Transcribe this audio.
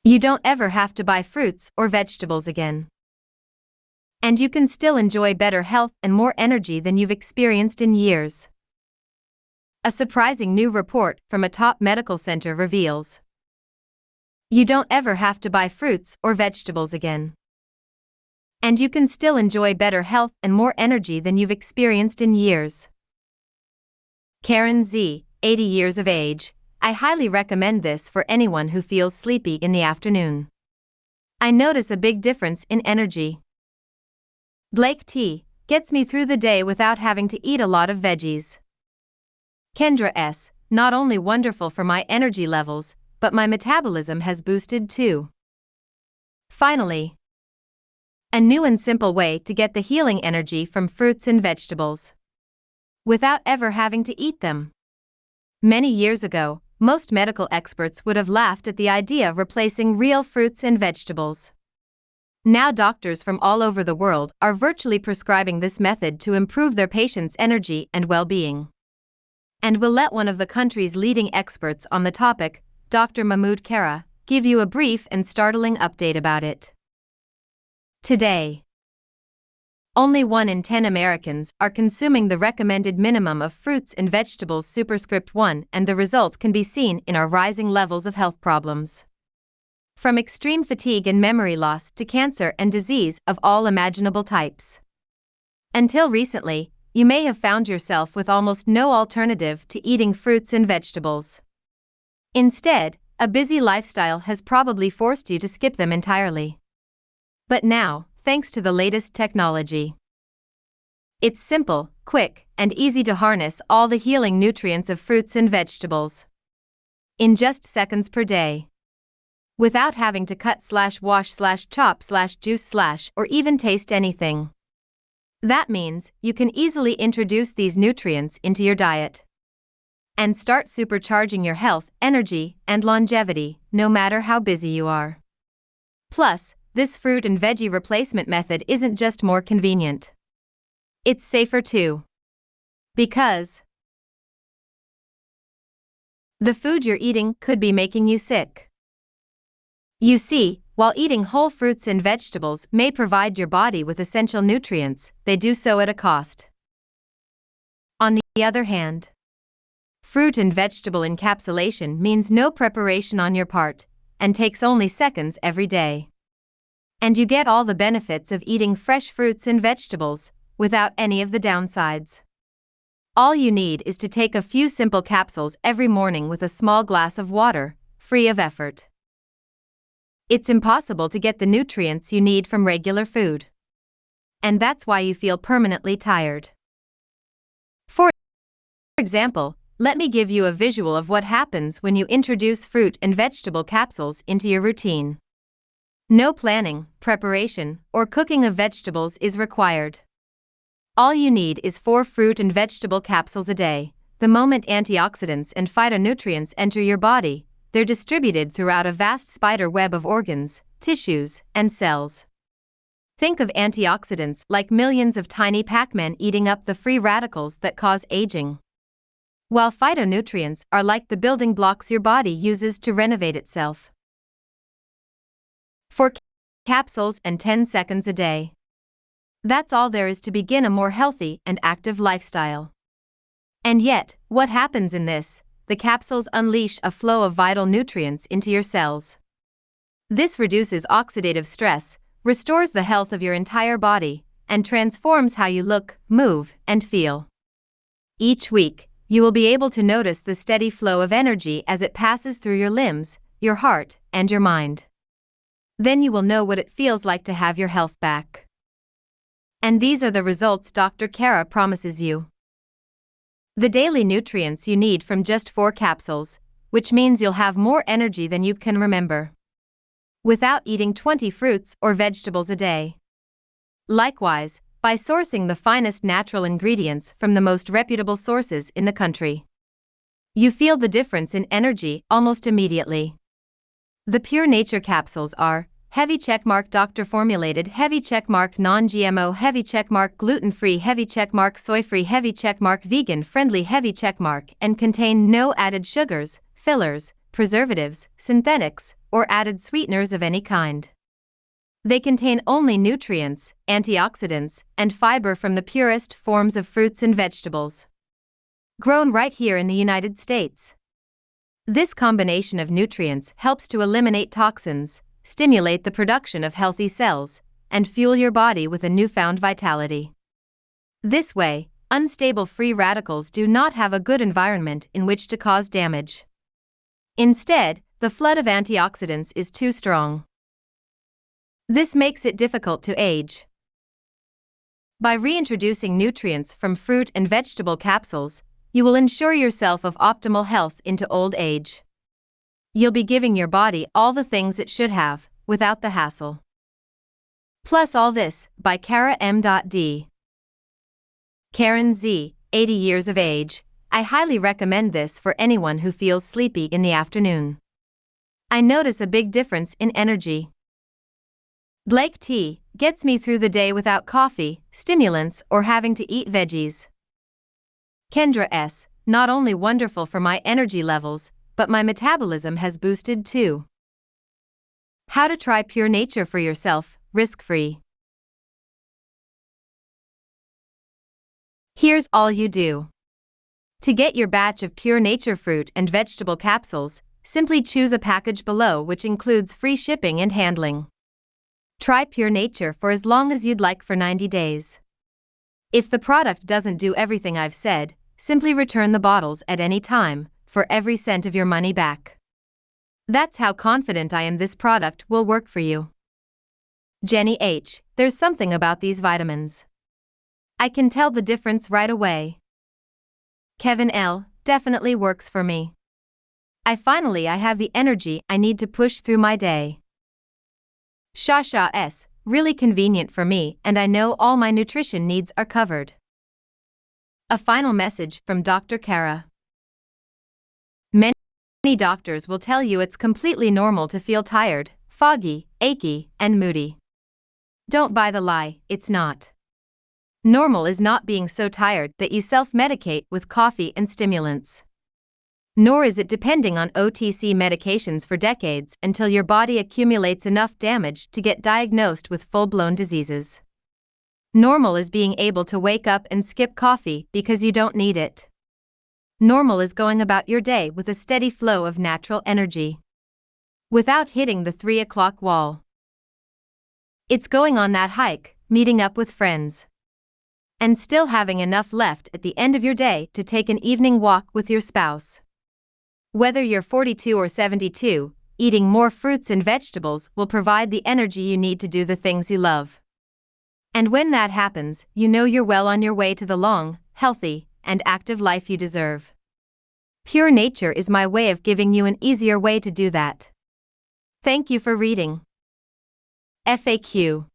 You don't ever have to buy fruits or vegetables again. And you can still enjoy better health and more energy than you've experienced in years. A surprising new report from ATop Medical Center reveals you don't ever have to buy fruits or vegetables again. And you can still enjoy better health and more energy than you've experienced in years. Karen Z, 80 years of age. I highly recommend this for anyone who feels sleepy in the afternoon. I notice a big difference in energy. Blake T gets me through the day without having to eat a lot of veggies. Kendra S, not only wonderful for my energy levels, but my metabolism has boosted too. Finally, a new and simple way to get the healing energy from fruits and vegetables without ever having to eat them. Many years ago, most medical experts would have laughed at the idea of replacing real fruits and vegetables. Now doctors from all over the world are virtually prescribing this method to improve their patients' energy and well-being. And we'll let one of the country's leading experts on the topic, Dr. Mahmud Kara, give you a brief and startling update about it. Today, only 1 in 10 Americans are consuming the recommended minimum of fruits and vegetables *1, and the result can be seen in our rising levels of health problems. From extreme fatigue and memory loss to cancer and disease of all imaginable types. Until recently, you may have found yourself with almost no alternative to eating fruits and vegetables. Instead, a busy lifestyle has probably forced you to skip them entirely. But now, thanks to the latest technology, it's simple, quick, and easy to harness all the healing nutrients of fruits and vegetables in just seconds per day, without having to cut /wash /chop /juice or even taste anything. That means you can easily introduce these nutrients into your diet and start supercharging your health, energy, and longevity, no matter how busy you are. Plus, this fruit and veggie replacement method isn't just more convenient. It's safer too. Because the food you're eating could be making you sick. You see, while eating whole fruits and vegetables may provide your body with essential nutrients, they do so at a cost. On the other hand, fruit and vegetable encapsulation means no preparation on your part, and takes only seconds every day. And you get all the benefits of eating fresh fruits and vegetables, without any of the downsides. All you need is to take a few simple capsules every morning with a small glass of water, free of effort. It's impossible to get the nutrients you need from regular food. And that's why you feel permanently tired. For example, let me give you a visual of what happens when you introduce fruit and vegetable capsules into your routine. No planning, preparation, or cooking of vegetables is required. All you need is 4 fruit and vegetable capsules a day. The moment antioxidants and phytonutrients enter your body, they're distributed throughout a vast spider web of organs, tissues, and cells. Think of antioxidants like millions of tiny Pac-Men eating up the free radicals that cause aging, while phytonutrients are like the building blocks your body uses to renovate itself. 4 capsules and 10 seconds a day. That's all there is to begin a more healthy and active lifestyle. And yet, what happens in this? The capsules unleash a flow of vital nutrients into your cells. This reduces oxidative stress, restores the health of your entire body, and transforms how you look, move, and feel. Each week, you will be able to notice the steady flow of energy as it passes through your limbs, your heart, and your mind. Then you will know what it feels like to have your health back. And these are the results Dr. Kara promises you. The daily nutrients you need from just 4 capsules, which means you'll have more energy than you can remember, without eating 20 fruits or vegetables a day. Likewise, by sourcing the finest natural ingredients from the most reputable sources in the country, you feel the difference in energy almost immediately. The Pure Nature capsules are heavy checkmark doctor formulated, heavy checkmark non-GMO, heavy checkmark gluten-free, heavy checkmark soy-free, heavy checkmark vegan-friendly, heavy checkmark, and contain no added sugars, fillers, preservatives, synthetics, or added sweeteners of any kind. They contain only nutrients, antioxidants, and fiber from the purest forms of fruits and vegetables, grown right here in the United States. This combination of nutrients helps to eliminate toxins, stimulate the production of healthy cells, and fuel your body with a newfound vitality. This way, unstable free radicals do not have a good environment in which to cause damage. Instead, the flood of antioxidants is too strong. This makes it difficult to age. By reintroducing nutrients from fruit and vegetable capsules, you will ensure yourself of optimal health into old age. You'll be giving your body all the things it should have, without the hassle. Plus all this, by Kara M.D. Karen Z, 80 years of age. I highly recommend this for anyone who feels sleepy in the afternoon. I notice a big difference in energy. Black tea gets me through the day without coffee, stimulants, or having to eat veggies. Kendra S, not only wonderful for my energy levels, but my metabolism has boosted too. How to try Pure Nature for yourself, risk-free. Here's all you do. To get your batch of Pure Nature fruit and vegetable capsules, simply choose a package below which includes free shipping and handling. Try Pure Nature for as long as you'd like for 90 days. If the product doesn't do everything I've said, simply return the bottles at any time, for every cent of your money back. That's how confident I am this product will work for you. Jenny H, there's something about these vitamins. I can tell the difference right away. Kevin L, definitely works for me. I have the energy I need to push through my day. Shasha S, really convenient for me, and I know all my nutrition needs are covered. A final message from Dr. Kara. Many doctors will tell you it's completely normal to feel tired, foggy, achy, and moody. Don't buy the lie, it's not. Normal is not being so tired that you self-medicate with coffee and stimulants. Nor is it depending on OTC medications for decades until your body accumulates enough damage to get diagnosed with full-blown diseases. Normal is being able to wake up and skip coffee because you don't need it. Normal is going about your day with a steady flow of natural energy, without hitting the 3 o'clock wall. It's going on that hike, meeting up with friends, and still having enough left at the end of your day to take an evening walk with your spouse. Whether you're 42 or 72, eating more fruits and vegetables will provide the energy you need to do the things you love. And when that happens, you know you're well on your way to the long, healthy, and active life you deserve. Pure Nature is my way of giving you an easier way to do that. Thank you for reading. FAQ.